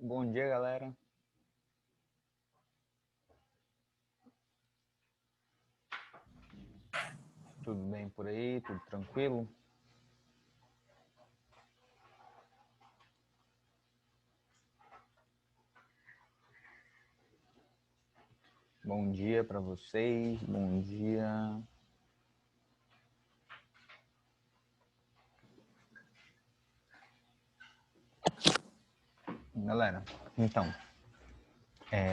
Bom dia, galera. Tudo bem por aí? Tudo tranquilo? Bom dia para vocês. Bom dia. Galera, então,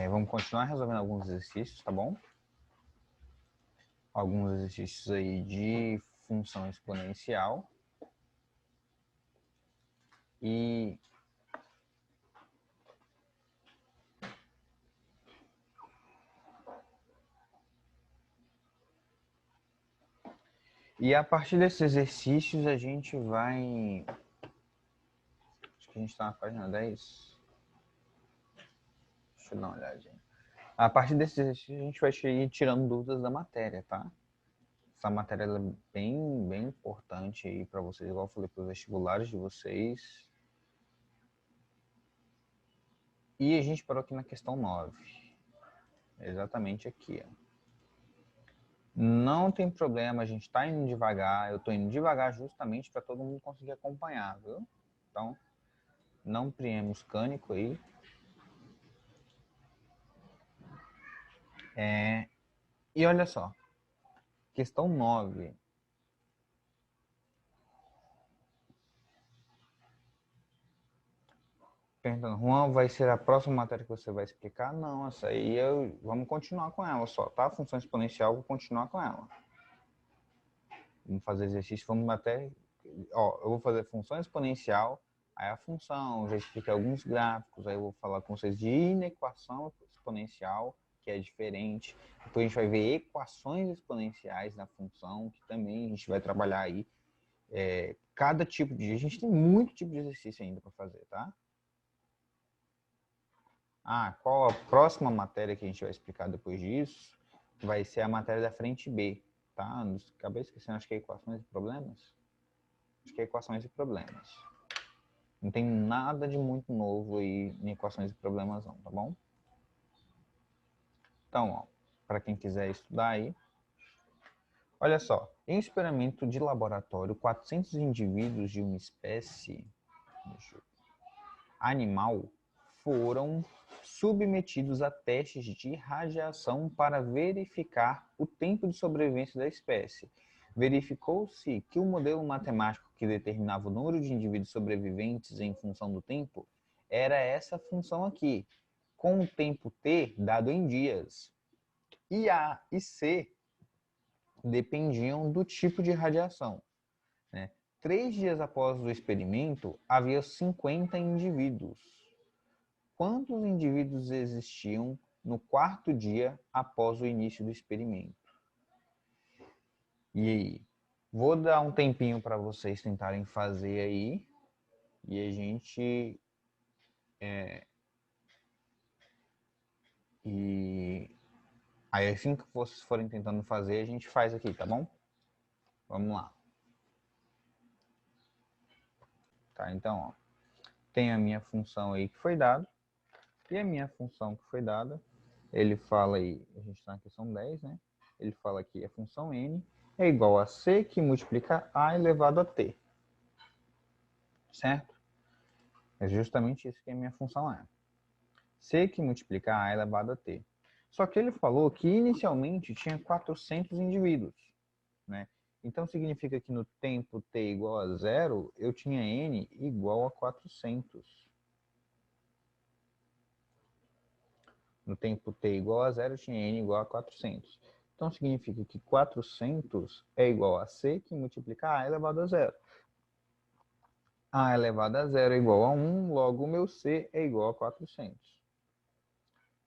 vamos continuar resolvendo alguns exercícios, tá bom? Alguns exercícios aí de função exponencial. E a partir desses exercícios a gente vai... Acho que a gente está na página 10. Deixa eu dar uma olhadinha. A partir desses exercícios a gente vai ir tirando dúvidas da matéria, tá? Essa matéria é bem importante aí para vocês, igual eu falei para os vestibulares de vocês. E a gente parou aqui na questão 9. Exatamente aqui, ó. Não tem problema, a gente está indo devagar. Eu estou indo devagar justamente para todo mundo conseguir acompanhar, viu? Então, não priemos cânico aí. E olha só, questão 9. Perguntando, Juan, vai ser a próxima matéria que você vai explicar? Não, essa aí vamos continuar com ela só, tá? Função exponencial, vou continuar com ela. Vamos fazer exercício, vamos até... Ó, eu vou fazer função exponencial, aí a função, já expliquei alguns gráficos, aí eu vou falar com vocês de inequação exponencial, que é diferente. Depois a gente vai ver equações exponenciais na função, que também a gente vai trabalhar aí. Cada tipo de... A gente tem muito tipo de exercício ainda para fazer, tá? Qual a próxima matéria que a gente vai explicar depois disso? Vai ser a matéria da frente B, tá? Acabei esquecendo, acho que é equações e problemas. Acho que é equações e problemas. Não tem nada de muito novo aí em equações e problemas não, tá bom? Então, ó, para quem quiser estudar aí, olha só, em experimento de laboratório, 400 indivíduos de uma espécie animal foram submetidos a testes de radiação para verificar o tempo de sobrevivência da espécie. Verificou-se que o modelo matemático que determinava o número de indivíduos sobreviventes em função do tempo era essa função aqui, com o tempo t dado em dias. E A e C dependiam do tipo de radiação. 3 dias após o experimento, havia 50 indivíduos. Quantos indivíduos existiam no quarto dia após o início do experimento? E aí? Vou dar um tempinho para vocês tentarem fazer aí. E a gente... E aí assim que vocês forem tentando fazer, a gente faz aqui, tá bom? Vamos lá. Tá, então, ó, tem a minha função aí que foi dada. E a minha função que foi dada, ele fala aí, a gente está na questão 10, né? Ele fala que a função n é igual a c que multiplica a elevado a t. Certo? É justamente isso que a minha função é. C que multiplica a elevado a t. Só que ele falou que inicialmente tinha 400 indivíduos, né? Então significa que no tempo t igual a 0, eu tinha n igual a 400. No tempo t igual a 0, eu tinha n igual a 400. Então significa que 400 é igual a c que multiplica a elevado a 0. A elevado a 0 é igual a 1, logo o meu c é igual a 400.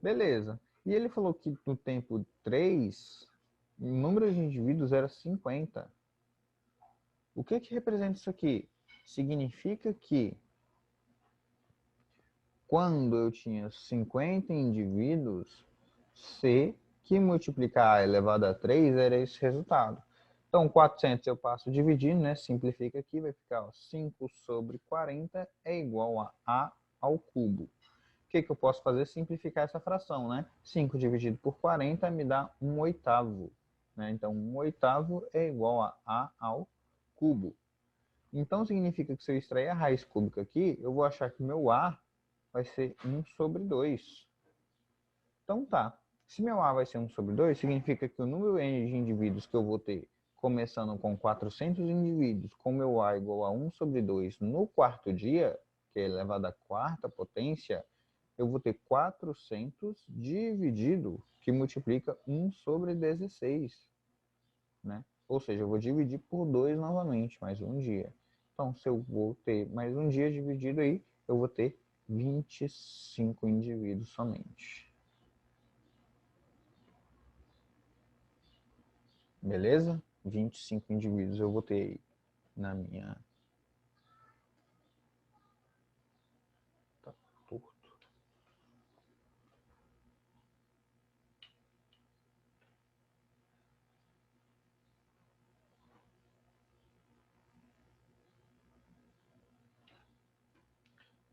Beleza. E ele falou que no tempo 3, o número de indivíduos era 50. O que representa isso aqui? Significa que quando eu tinha 50 indivíduos, C que multiplicar A elevado a 3 era esse resultado. Então, 400 eu passo dividindo, né? Simplifica aqui, vai ficar 5 sobre 40 é igual a ao cubo. que eu posso fazer? Simplificar essa fração, né? 5 dividido por 40 me dá 1/8. Né? Então, 1/8 é igual a A ao cubo. Então, significa que se eu extrair a raiz cúbica aqui, eu vou achar que meu A vai ser 1/2. Então, tá. Se meu A vai ser 1/2, significa que o número N de indivíduos que eu vou ter, começando com 400 indivíduos, com meu A igual a 1/2 no quarto dia, que é elevado à quarta potência, eu vou ter 400 dividido, que multiplica 1/16. Né? Ou seja, eu vou dividir por 2 novamente, mais um dia. Então, se eu vou ter mais um dia dividido aí, eu vou ter 25 indivíduos somente. Beleza? 25 indivíduos eu vou ter aí na minha... Tá torto.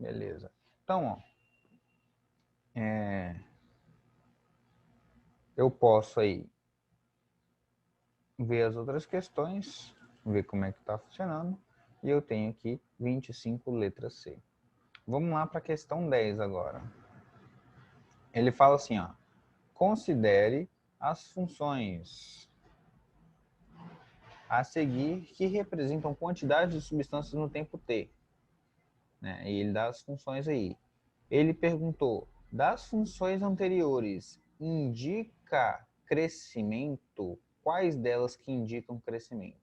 Beleza. Então, ó, eu posso aí ver as outras questões, ver como é que está funcionando, e eu tenho aqui 25 letra C. Vamos lá para a questão 10 agora. Ele fala assim, ó, considere as funções a seguir que representam quantidade de substâncias no tempo t. Né? E ele dá as funções aí. Ele perguntou, das funções anteriores, indica crescimento? Quais delas que indicam crescimento?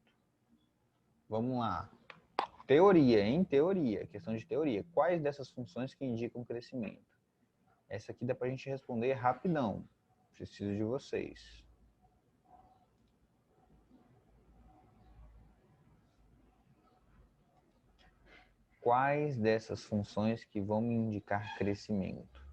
Vamos lá. Teoria, hein? Teoria, questão de teoria. Quais dessas funções que indicam crescimento? Essa aqui dá pra gente responder rapidão. Preciso de vocês. Quais dessas funções que vão me indicar crescimento?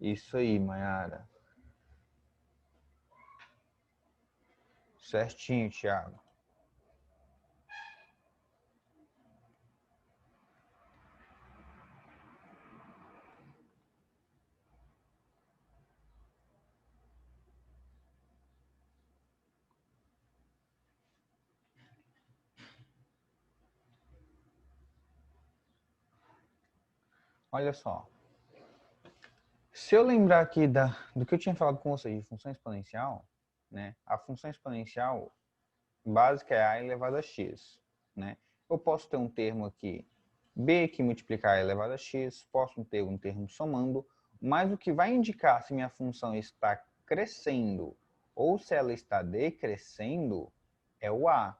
Isso aí, Mayara. Certinho, Thiago. Olha só. Se eu lembrar aqui do que eu tinha falado com vocês de função exponencial, né? A função exponencial básica é a elevado a x. Né? Eu posso ter um termo aqui, b que multiplicar a elevado a x, posso ter um termo somando, mas o que vai indicar se minha função está crescendo ou se ela está decrescendo é o a.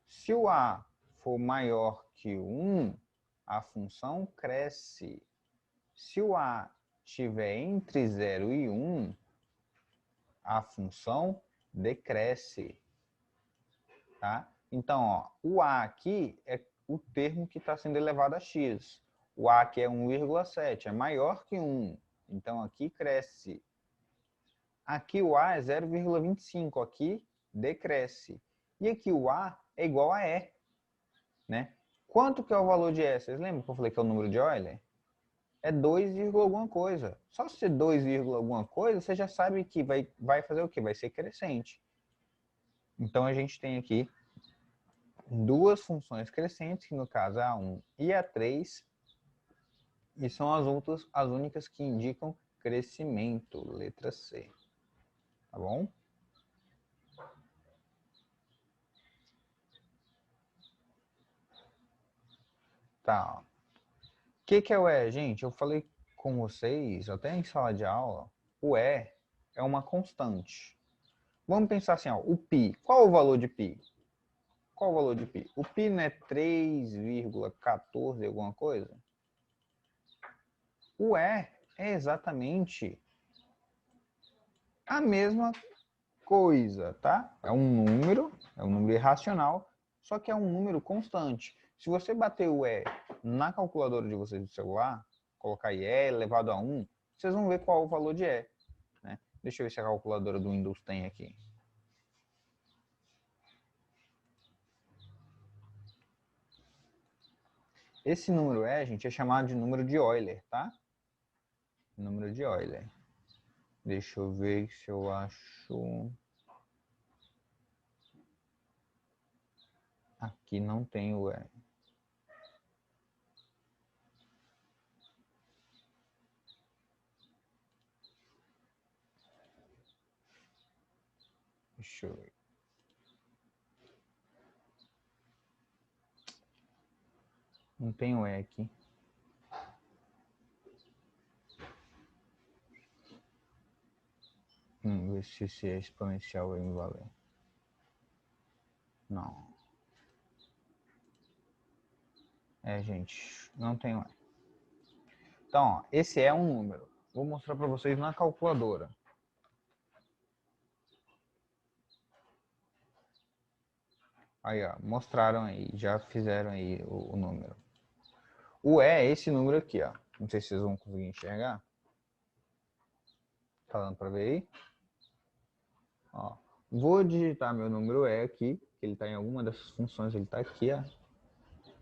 Se o a for maior que 1, a função cresce. Se o a estiver entre 0 e 1, a função decresce. Tá? Então, ó, o a aqui é o termo que está sendo elevado a x. O a aqui é 1,7, é maior que 1. Então, aqui cresce. Aqui o a é 0,25, aqui decresce. E aqui o a é igual a e. Né? Quanto que é o valor de e? Vocês lembram que eu falei que é o número de Euler? É 2, alguma coisa. Só se 2, alguma coisa, você já sabe que vai fazer o quê? Vai ser crescente. Então, a gente tem aqui duas funções crescentes, que no caso é a 1 e a 3, e são as únicas que indicam crescimento, letra C. Tá bom? Tá. O que é o E, gente? Eu falei com vocês, até em sala de aula, o E é uma constante. Vamos pensar assim, ó, o π. Qual o valor de π? Qual o valor de π? O π não é 3,14 alguma coisa? O E é exatamente a mesma coisa, tá? É um número irracional, só que é um número constante. Se você bater o E na calculadora de vocês do celular, colocar E elevado a 1, vocês vão ver qual o valor de E. Né? Deixa eu ver se a calculadora do Windows tem aqui. Esse número E, gente, é chamado de número de Euler, tá? Número de Euler. Deixa eu ver se eu acho... Aqui não tem o E. Deixa eu ver. Não tem o E aqui. Ver se esse é exponencial vai me valer. Não. Gente, não tem E. Então, ó, esse é um número. Vou mostrar para vocês na calculadora. Aí, ó, mostraram aí, já fizeram aí o número. O E é esse número aqui, ó. Não sei se vocês vão conseguir enxergar. Tá dando para ver aí? Ó, vou digitar meu número E aqui, que ele está em alguma dessas funções, ele está aqui, ó,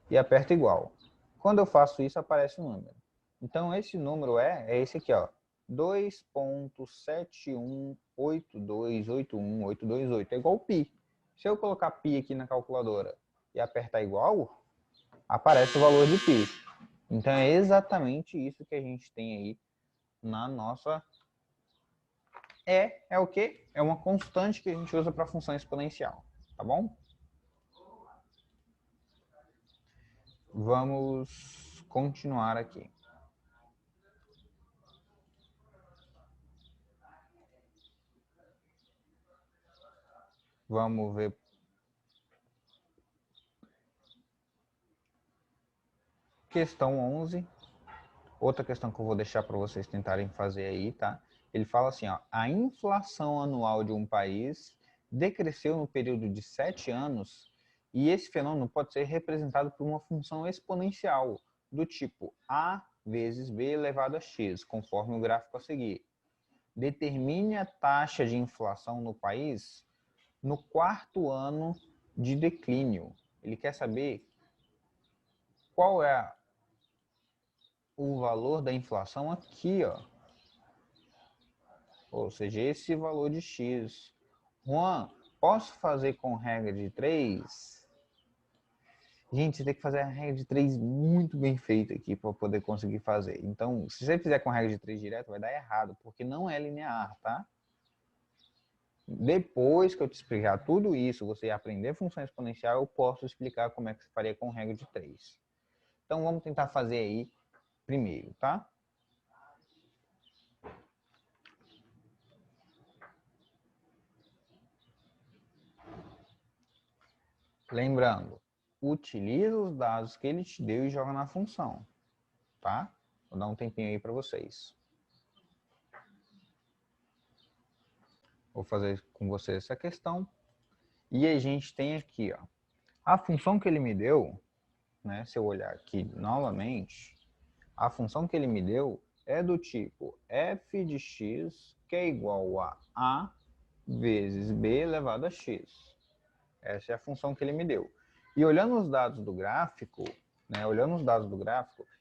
e aperto igual. Quando eu faço isso, aparece o número. Então, esse número é esse aqui, ó, 2.7182818828. É igual o π. Se eu colocar π aqui na calculadora e apertar igual, aparece o valor de π. Então, é exatamente isso que a gente tem aí na nossa... É o quê? É uma constante que a gente usa para função exponencial, tá bom? Vamos continuar aqui. Vamos ver. Questão 11. Outra questão que eu vou deixar para vocês tentarem fazer aí, tá? Ele fala assim, ó, a inflação anual de um país decresceu no período de 7 anos e esse fenômeno pode ser representado por uma função exponencial do tipo A vezes B elevado a x, conforme o gráfico a seguir. Determine a taxa de inflação no país no 4º ano de declínio. Ele quer saber qual é o valor da inflação aqui, ó. Ou seja, esse valor de x. Juan, posso fazer com regra de 3? Gente, você tem que fazer a regra de 3 muito bem feita aqui para poder conseguir fazer. Então, se você fizer com regra de 3 direto, vai dar errado, porque não é linear, tá? Depois que eu te explicar tudo isso, você aprender função exponencial, eu posso explicar como é que você faria com regra de 3. Então, vamos tentar fazer aí primeiro, tá? Lembrando, utiliza os dados que ele te deu e joga na função, tá? Vou dar um tempinho aí para vocês. Vou fazer com vocês essa questão. E a gente tem aqui, ó, a função que ele me deu, né? Se eu olhar aqui novamente, a função que ele me deu é do tipo f de x, que é igual a vezes b elevado a x. Essa é a função que ele me deu. E olhando os dados do gráfico, né,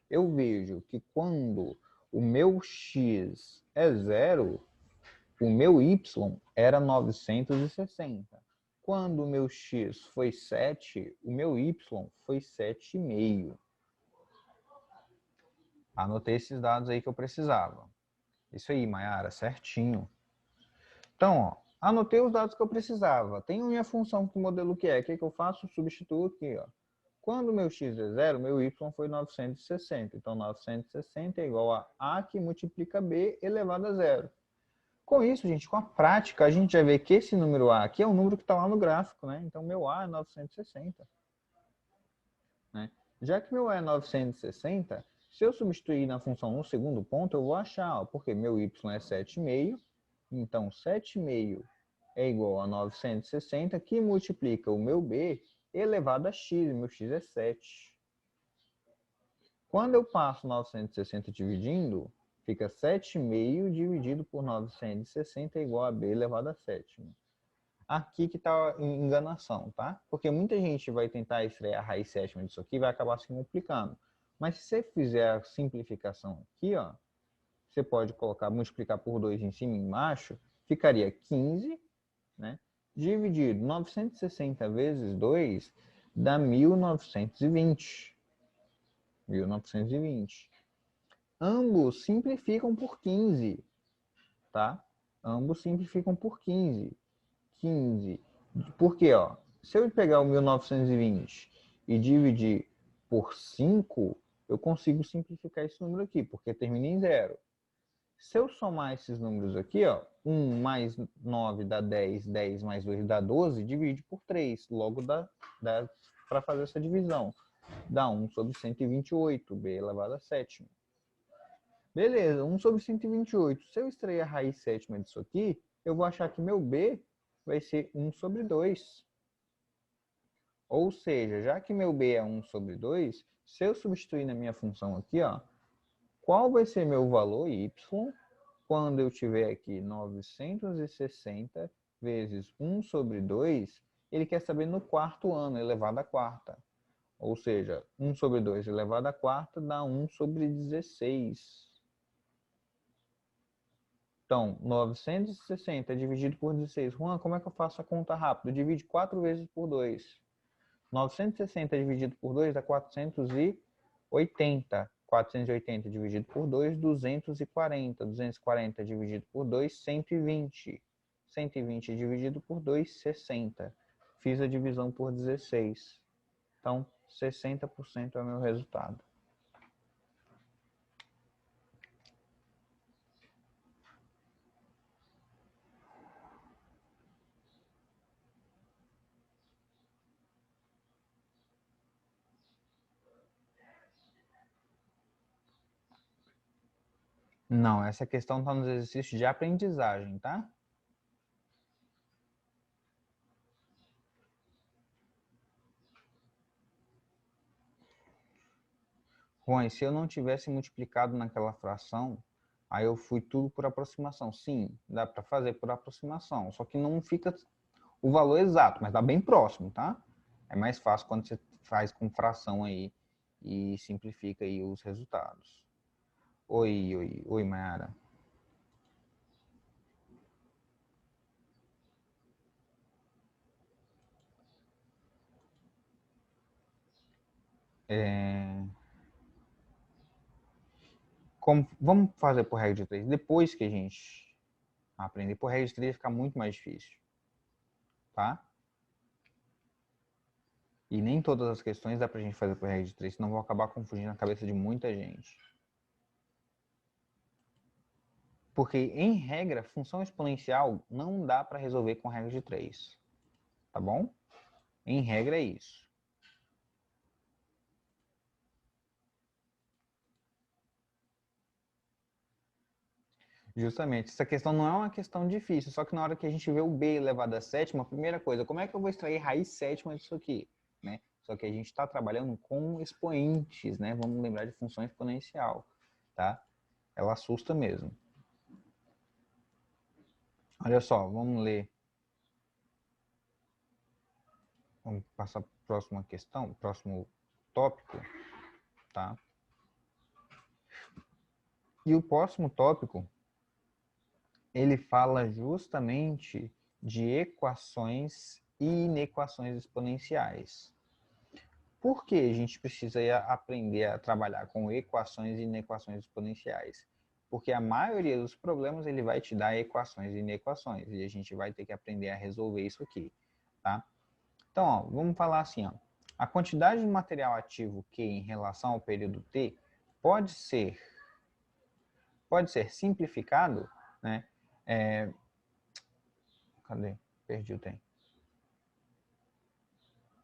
eu vejo que quando o meu x é 0, o meu y era 960. Quando o meu x foi 7, o meu y foi 7,5. Anotei esses dados aí que eu precisava. Isso aí, Mayara, certinho. Então, ó, anotei os dados que eu precisava. Tenho minha função que modelo que é. O que eu faço? Substituo aqui, ó. Quando o meu x é 0, meu y foi 960. Então, 960 é igual a que multiplica b elevado a 0. Com isso, gente, com a prática, a gente já vê que esse número a aqui é o número que está lá no gráfico, né? Então, meu a é 960. Né? Já que meu a é 960, se eu substituir na função no segundo ponto, eu vou achar, ó, porque meu y é 7,5. Então, 7,5 é igual a 960, que multiplica o meu b elevado a x, meu x é 7. Quando eu passo 960 dividindo, Fica 7,5 dividido por 960 é igual a b elevado a sétima. Aqui que está a enganação, tá? Porque muita gente vai tentar extrair a raiz sétima disso aqui e vai acabar se complicando. Mas se você fizer a simplificação aqui, ó, você pode colocar, multiplicar por 2 em cima e embaixo, ficaria 15, né? Dividido 960 vezes 2 dá 1920. 1920. Ambos simplificam por 15, tá? Ambos simplificam por 15. 15. Porque, ó, se eu pegar o 1920 e dividir por 5, eu consigo simplificar esse número aqui, porque termina em zero. Se eu somar esses números aqui, ó, 1 mais 9 dá 10, 10 mais 2 dá 12, divide por 3. Logo dá para fazer essa divisão. Dá 1 sobre 128, b elevado a sétima. Beleza, 1 sobre 128. Se eu extrair a raiz sétima disso aqui, eu vou achar que meu b vai ser 1 sobre 2. Ou seja, já que meu b é 1 sobre 2, se eu substituir na minha função aqui, ó, qual vai ser meu valor y quando eu tiver aqui 960 vezes 1 sobre 2, ele quer saber no quarto ano, elevado à quarta. Ou seja, 1 sobre 2 elevado à quarta dá 1 sobre 16. Então, 960 dividido por 16. Juan, como é que eu faço a conta rápida? Divide 4 vezes por 2. 960 dividido por 2 dá 480. 480 dividido por 2, 240. 240 dividido por 2, 120. 120 dividido por 2, 60. Fiz a divisão por 16. Então, 60% é o meu resultado. Não, essa questão está nos exercícios de aprendizagem, tá? Juan, se eu não tivesse multiplicado naquela fração, aí eu fui tudo por aproximação. Sim, dá para fazer por aproximação, só que não fica o valor exato, mas dá bem próximo, tá? É mais fácil quando você faz com fração aí e simplifica aí os resultados. Oi, Mayara. Vamos fazer por regra de 3. Depois que a gente aprender por regra de 3, fica muito mais difícil. Tá? E nem todas as questões dá pra gente fazer por regra de 3, senão vão acabar confundindo a cabeça de muita gente. Porque, em regra, função exponencial não dá para resolver com regra de 3. Tá bom? Em regra é isso. Justamente, essa questão não é uma questão difícil, só que na hora que a gente vê o b elevado a sétima, a primeira coisa, como é que eu vou extrair raiz sétima disso aqui? Né? Só que a gente está trabalhando com expoentes, né? Vamos lembrar de função exponencial, tá? Ela assusta mesmo. Olha só, vamos ler. Vamos passar para a próxima questão, próximo tópico, tá? E o próximo tópico, ele fala justamente de equações e inequações exponenciais. Por que a gente precisa aprender a trabalhar com equações e inequações exponenciais? Porque a maioria dos problemas ele vai te dar equações e inequações e a gente vai ter que aprender a resolver isso aqui, tá? Então, ó, vamos falar assim, ó. A quantidade de material ativo Q em relação ao período T pode ser simplificado, né? Cadê? Perdi o tempo.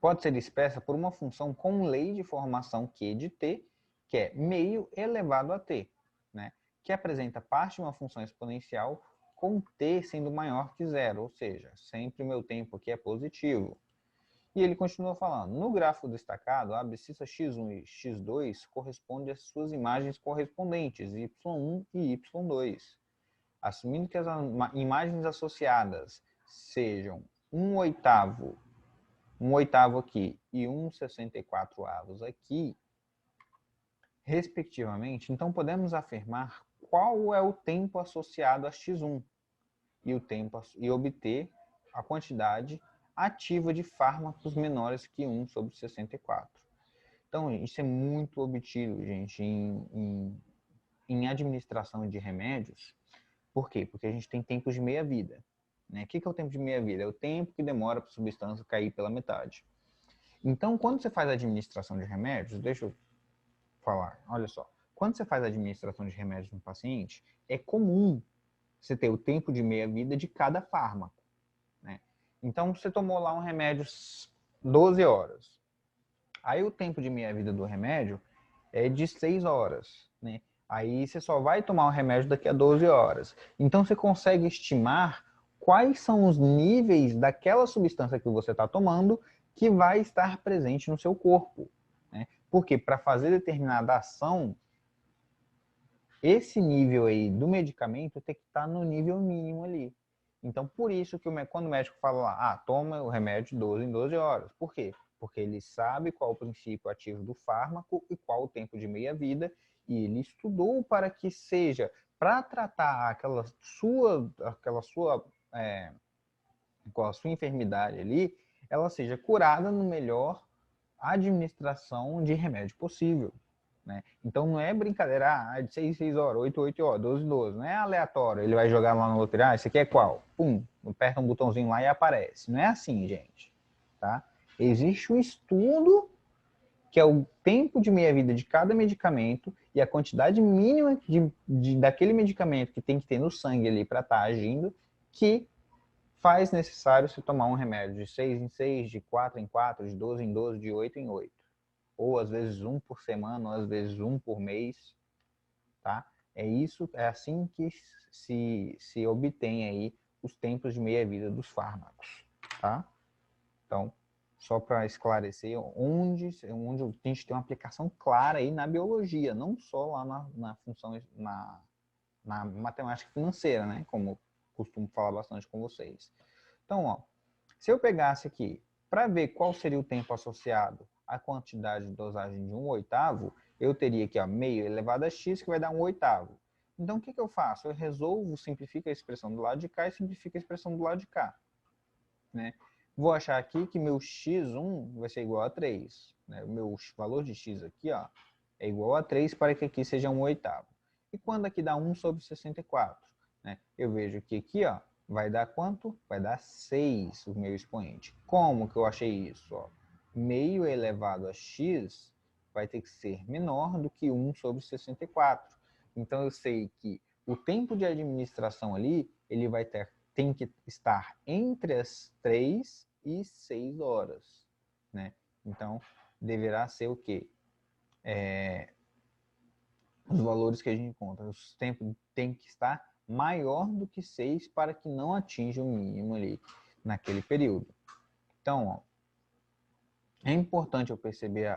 Pode ser expressa por uma função com lei de formação Q de T, que é meio elevado a T, né? Que apresenta parte de uma função exponencial com T sendo maior que zero, ou seja, sempre o meu tempo aqui é positivo. E ele continua falando, no gráfico destacado, a abscissa x1 e x2 correspondem às suas imagens correspondentes, y1 e y2. Assumindo que as imagens associadas sejam 1/8 aqui e 1/64 aqui, respectivamente, então podemos afirmar qual é o tempo associado a x1 e obter a quantidade ativa de fármacos menores que 1/64. Então, isso é muito obtido, gente, em administração de remédios. Por quê? Porque a gente tem tempos de meia-vida. Né? O que é o tempo de meia-vida? É o tempo que demora para a substância cair pela metade. Então, quando você faz a administração de remédios, deixa eu falar, olha só. Quando você faz a administração de remédios no paciente, é comum você ter o tempo de meia-vida de cada fármaco. Né? Então, você tomou lá um remédio 12 horas. Aí o tempo de meia-vida do remédio é de 6 horas. Né? Aí você só vai tomar o remédio daqui a 12 horas. Então, você consegue estimar quais são os níveis daquela substância que você está tomando que vai estar presente no seu corpo. Né? Porque para fazer determinada ação, esse nível aí do medicamento tem que estar no nível mínimo ali. Então, por isso que quando o médico fala lá, toma o remédio 12 em 12 horas. Por quê? Porque ele sabe qual o princípio ativo do fármaco e qual o tempo de meia-vida, e ele estudou para que seja, para tratar com a sua enfermidade ali, ela seja curada no melhor administração de remédio possível. Né? Então não é brincadeira, de 6 horas, 8 horas, 12 12. Não é aleatório, ele vai jogar lá no outro, esse aqui é qual? Pum, aperta um botãozinho lá e aparece. Não é assim, gente. Tá? Existe um estudo que é o tempo de meia-vida de cada medicamento e a quantidade mínima daquele medicamento que tem que ter no sangue ali para estar agindo, que faz necessário se tomar um remédio de 6 em 6, de 4 em 4, de 12 em 12, de 8 em 8. Ou às vezes um por semana, ou às vezes um por mês, tá? É assim que se obtém aí os tempos de meia-vida dos fármacos, tá? Então, só para esclarecer, onde a gente tem uma aplicação clara aí na biologia, não só lá na função, na matemática financeira, né? Como costumo falar bastante com vocês. Então, se eu pegasse aqui, para ver qual seria o tempo associado à quantidade de dosagem de 1/8, eu teria aqui meio elevado a x, que vai dar 1/8. Então, o que eu faço? Eu resolvo, simplifico a expressão do lado de cá e simplifico a expressão do lado de cá. Né? Vou achar aqui que meu x1 vai ser igual a 3. Né? O meu valor de x aqui é igual a 3 para que aqui seja 1/8. E quando aqui dá 1/64? Né? Eu vejo que aqui vai dar quanto? Vai dar 6 o meu expoente. Como que eu achei isso? Meio elevado a x vai ter que ser menor do que 1/64. Então eu sei que o tempo de administração ali, ele tem que estar entre as 3 e 6 horas. Né? Então, deverá ser o quê? Os valores que a gente encontra. O tempo tem que estar maior do que 6 para que não atinja o mínimo ali naquele período. Então, é importante eu perceber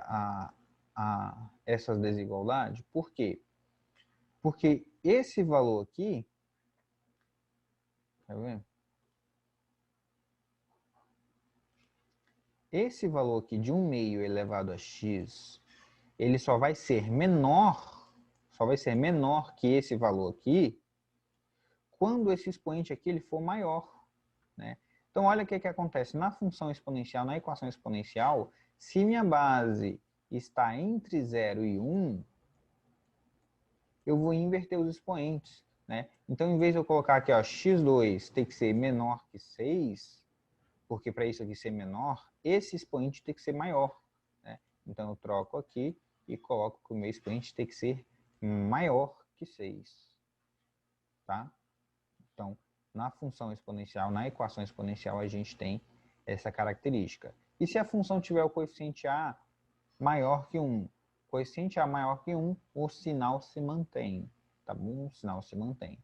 essas desigualdades. Por quê? Porque esse valor aqui, tá vendo? Esse valor aqui de 1/2 elevado a x, ele só vai ser menor que esse valor aqui quando esse expoente aqui ele for maior. Né? Então, olha o que acontece. Na função exponencial, na equação exponencial, se minha base está entre 0 e 1, eu vou inverter os expoentes. Né? Então, em vez de eu colocar aqui, x2 tem que ser menor que 6, porque para isso aqui ser menor, esse expoente tem que ser maior. Né? Então, eu troco aqui e coloco que o meu expoente tem que ser maior que 6. Tá? Então, na função exponencial, na equação exponencial, a gente tem essa característica. E se a função tiver o coeficiente a maior que 1? Coeficiente a maior que 1, o sinal se mantém. Tá bom? O sinal se mantém.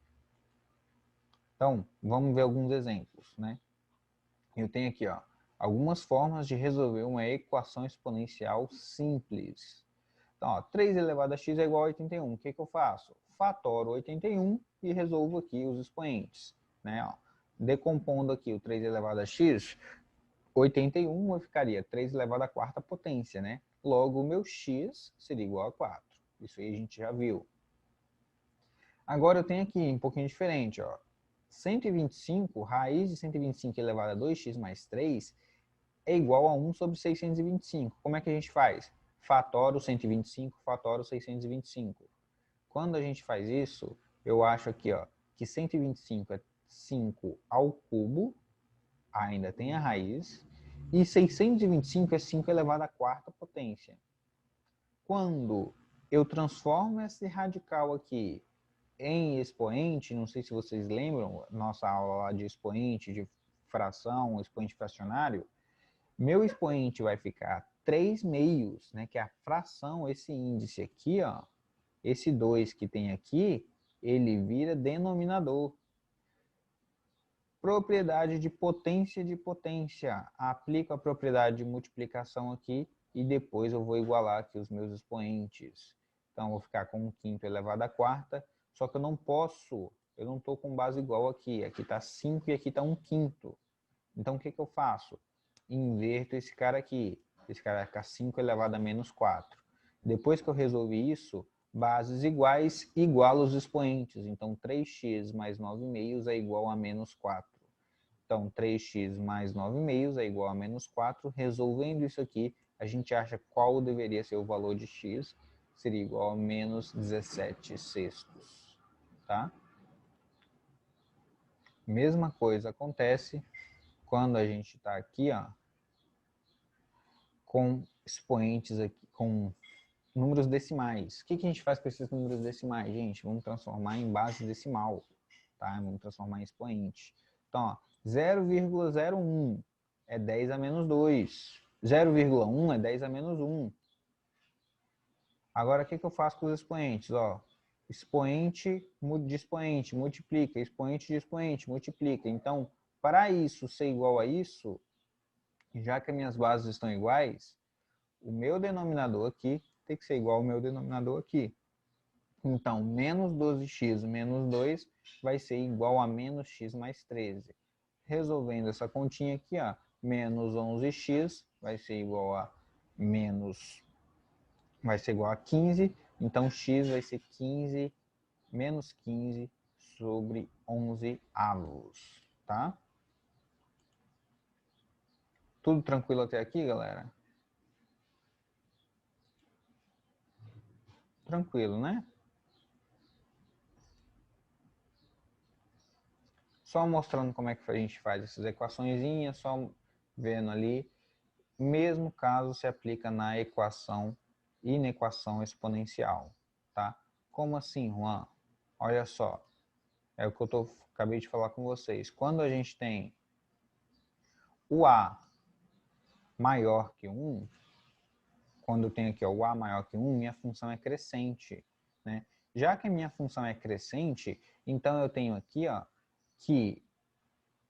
Então, vamos ver alguns exemplos. Né? Eu tenho aqui Algumas formas de resolver uma equação exponencial simples. Então, ó, 3 elevado a x é igual a 81. O que eu faço? Fatoro 81 e resolvo aqui os expoentes. Né? Ó, decompondo aqui o 3 elevado a x, 81 ficaria 3 elevado à quarta potência. Né? Logo, o meu x seria igual a 4. Isso aí a gente já viu. Agora eu tenho aqui um pouquinho diferente. Ó. 125, raiz de 125 elevado a 2x mais 3 é igual a 1 sobre 625. Como é que a gente faz? Fatora o 125, fatora o 625. Quando a gente faz isso, eu acho aqui ó, que 125 é 5 ao cubo, ainda tem a raiz, e 625 é 5 elevado à quarta potência. Quando eu transformo esse radical aqui em expoente, não sei se vocês lembram, nossa aula lá de expoente, de fração, expoente fracionário, meu expoente vai ficar 3 meios, né, que é a fração, esse índice aqui, ó, esse 2 que tem aqui, ele vira denominador. Propriedade de potência de potência. Aplico a propriedade de multiplicação aqui e depois eu vou igualar aqui os meus expoentes. Então, eu vou ficar com 1 quinto elevado à quarta, só que eu não posso, eu não estou com base igual aqui. Aqui está 5 e aqui está 1 quinto. Então, o que eu faço? Inverto esse cara aqui. Esse cara vai ficar 5 elevado a menos 4. Depois que eu resolvi isso, bases iguais igual os expoentes. Então, 3x mais 9,5 é igual a menos 4. Então, 3x mais 9,5 é igual a menos 4. Resolvendo isso aqui, a gente acha qual deveria ser o valor de x. Seria igual a menos 17 sextos. Tá? Mesma coisa acontece quando a gente está aqui, ó, com expoentes aqui, com números decimais. O que a gente faz com esses números decimais, gente? Vamos transformar em base decimal, tá? Vamos transformar em expoente. Então, 0,01 é 10 a menos 2. 0,1 é 10 a menos 1. Agora, o que eu faço com os expoentes? Ó, expoente de expoente, multiplica. Expoente de expoente, multiplica. Então, para isso ser igual a isso, já que as minhas bases estão iguais, o meu denominador aqui tem que ser igual ao meu denominador aqui. Então, menos 12x menos 2 vai ser igual a menos x mais 13. Resolvendo essa continha aqui, ó, menos 11x vai ser igual a vai ser igual a 15. Então, x vai ser 15 menos 15 sobre 11 avos, tá? Tudo tranquilo até aqui, galera? Tranquilo, né? Só mostrando como é que a gente faz essas equaçõezinhas, só vendo ali. Mesmo caso se aplica na equação e na equação exponencial, tá? Como assim, Juan? Olha só, é o que eu acabei de falar com vocês. Quando a gente tem o A maior que 1, quando eu tenho aqui ó, o A maior que 1, minha função é crescente, né? Já que a minha função é crescente, então eu tenho aqui ó, que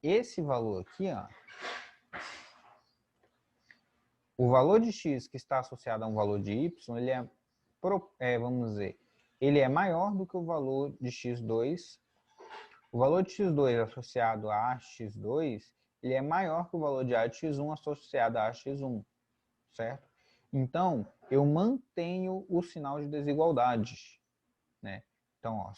esse valor aqui, ó, o valor de x que está associado a um valor de y, ele vamos dizer, ele é maior do que o valor de x2. O valor de x2 associado a x2, ele é maior que o valor de a de x1 associado a x1, certo? Então, eu mantenho o sinal de desigualdade, né? Então, ó,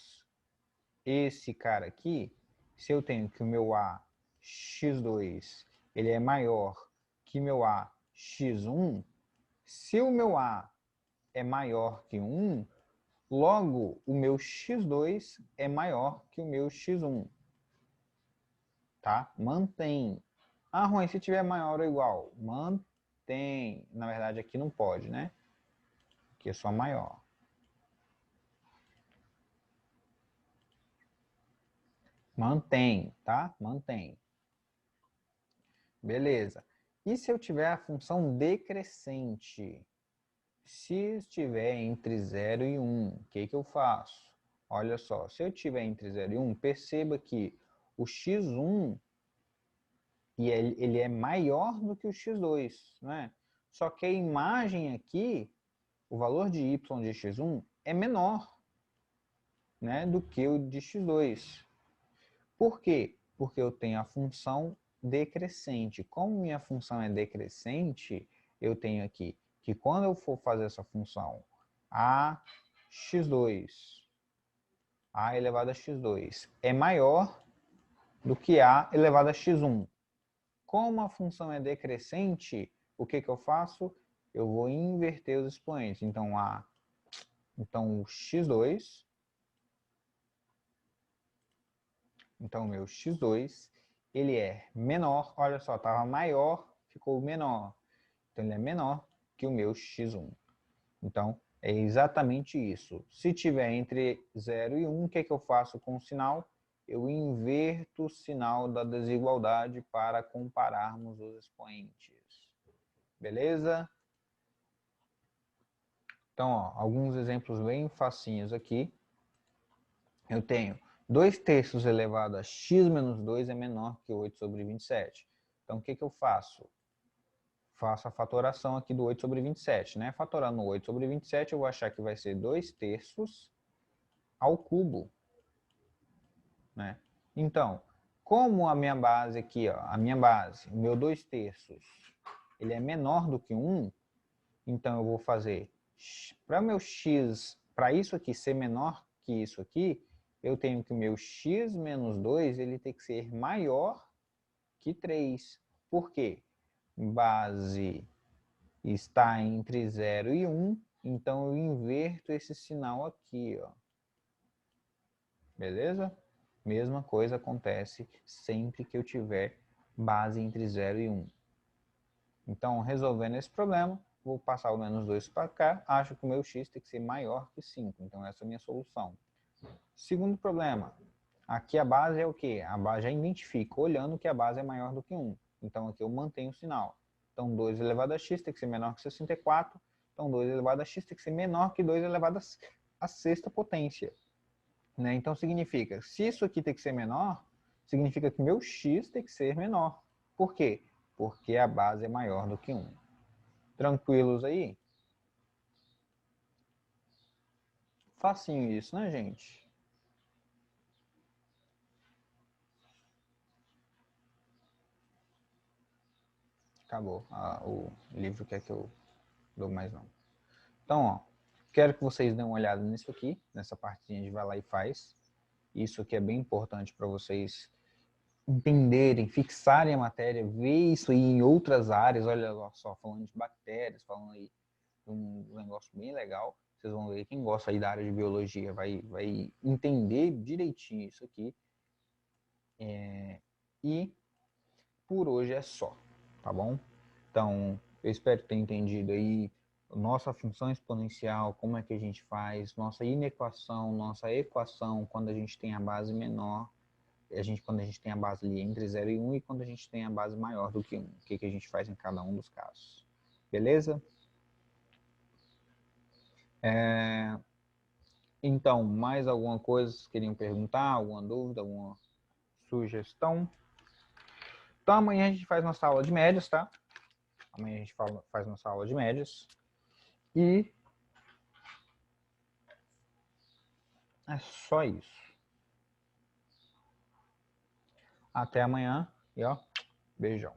esse cara aqui, se eu tenho que o meu a x2 ele é maior que meu a x1, se o meu a é maior que 1, logo o meu x2 é maior que o meu x1. Tá? Mantém. Ah, Juan, se tiver maior ou igual? Mantém. Na verdade, aqui não pode, né? Aqui é só maior. Mantém, tá? Mantém. Beleza. E se eu tiver a função decrescente? Se estiver entre 0 e 1, o que eu faço? Olha só, se eu tiver entre 0 e 1, perceba que o x1 E ele é maior do que o x2, né? Só que a imagem aqui, o valor de y de x1 é menor, né, do que o de x2. Por quê? Porque eu tenho a função decrescente. Como minha função é decrescente, eu tenho aqui que quando eu for fazer essa função ax2, a elevado a x2, é maior do que a elevado a x1. Como a função é decrescente, o que eu faço? Eu vou inverter os expoentes. Então, o x2, então o meu x2, ele é menor, olha só, estava maior, ficou menor. Então, ele é menor que o meu x1. Então, é exatamente isso. Se tiver entre 0 e 1, o que eu faço com o sinal? Eu inverto o sinal da desigualdade para compararmos os expoentes. Beleza? Então, ó, alguns exemplos bem facinhos aqui. Eu tenho 2 terços elevado a x menos 2 é menor que 8 sobre 27. Então, o que eu faço? Faço a fatoração aqui do 8 sobre 27, né? Fatorando 8 sobre 27, eu vou achar que vai ser 2 terços ao cubo, né? Então, como a minha base aqui, ó, a minha base, o meu 2 terços, ele é menor do que 1, então eu vou fazer, para o meu x, para isso aqui ser menor que isso aqui, eu tenho que o meu x menos 2, ele tem que ser maior que 3. Por quê? Base está entre 0 e 1, então eu inverto esse sinal aqui, ó. Beleza? Mesma coisa acontece sempre que eu tiver base entre 0 e 1. Então, resolvendo esse problema, vou passar o menos 2 para cá, acho que o meu x tem que ser maior que 5. Então, essa é a minha solução. Segundo problema, aqui a base é o quê? A base já identifica, olhando que a base é maior do que 1. Então, aqui eu mantenho o sinal. Então, 2 elevado a x tem que ser menor que 64. Então, 2 elevado a x tem que ser menor que 2 elevado a sexta potência. Né? Então, significa, se isso aqui tem que ser menor, significa que meu x tem que ser menor. Por quê? Porque a base é maior do que 1. Tranquilos aí? Facinho isso, né, gente? Acabou. O livro quer que eu dou mais não. Então, ó, quero que vocês dêem uma olhada nisso aqui, nessa partezinha de vai lá e faz. Isso aqui é bem importante para vocês entenderem, fixarem a matéria, ver isso aí em outras áreas. Olha só, falando de bactérias, falando aí de um negócio bem legal. Vocês vão ver, quem gosta aí da área de biologia vai entender direitinho isso aqui. E por hoje é só, tá bom? Então, eu espero ter entendido aí nossa função exponencial, como é que a gente faz, nossa inequação, nossa equação, quando a gente tem a base menor, quando a gente tem a base ali entre 0 e 1 e quando a gente tem a base maior do que 1. O que a gente faz em cada um dos casos. Beleza? Então, mais alguma coisa que vocês queriam perguntar? Alguma dúvida? Alguma sugestão? Então, amanhã a gente faz nossa aula de médias, tá? Amanhã a gente faz nossa aula de médias. E é só isso. Até amanhã e ó, beijão.